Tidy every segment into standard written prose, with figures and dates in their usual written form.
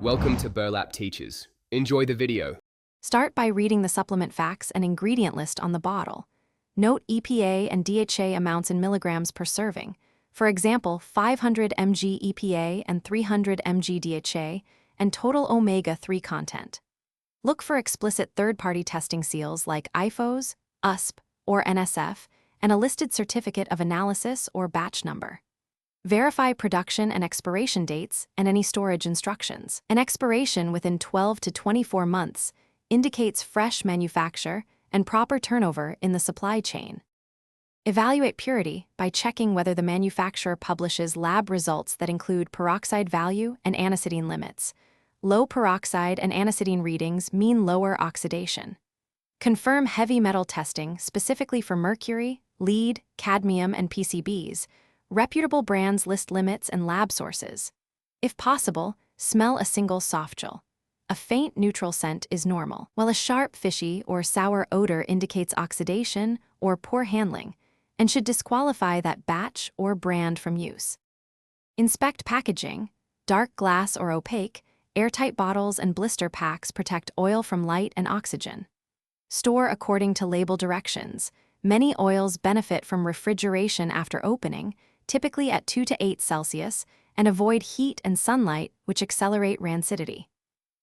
Welcome to Burlap Teachers. Enjoy the video. Start by reading the supplement facts and ingredient list on the bottle. Note EPA and DHA amounts in milligrams per serving. For example, 500 mg EPA and 300 mg DHA, and total omega-3 content. Look for explicit third-party testing seals like IFOS, USP, or NSF, and a listed certificate of analysis or batch number. Verify production and expiration dates and any storage instructions. An expiration within 12 to 24 months indicates fresh manufacture and proper turnover in the supply chain. Evaluate purity by checking whether the manufacturer publishes lab results that include peroxide value and aniseidine limits. Low peroxide and aniseidine readings mean lower oxidation. Confirm heavy metal testing specifically for mercury, lead, cadmium, and PCBs. Reputable brands list limits and lab sources. If possible, smell a single softgel. A faint neutral scent is normal, while a sharp, fishy, or sour odor indicates oxidation or poor handling, and should disqualify that batch or brand from use. Inspect packaging. Dark glass or opaque, airtight bottles and blister packs protect oil from light and oxygen. Store according to label directions. Many oils benefit from refrigeration after opening, typically at 2 to 8 Celsius, and avoid heat and sunlight, which accelerate rancidity.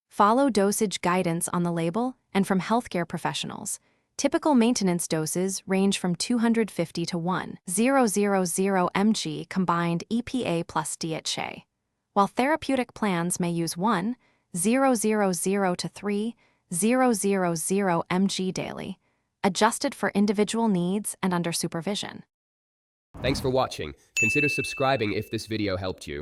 Follow dosage guidance on the label and from healthcare professionals. Typical maintenance doses range from 250 to 1,000 mg combined EPA plus DHA, while therapeutic plans may use 1,000 to 3,000 mg daily, adjusted for individual needs and under supervision. Thanks for watching. Consider subscribing if this video helped you.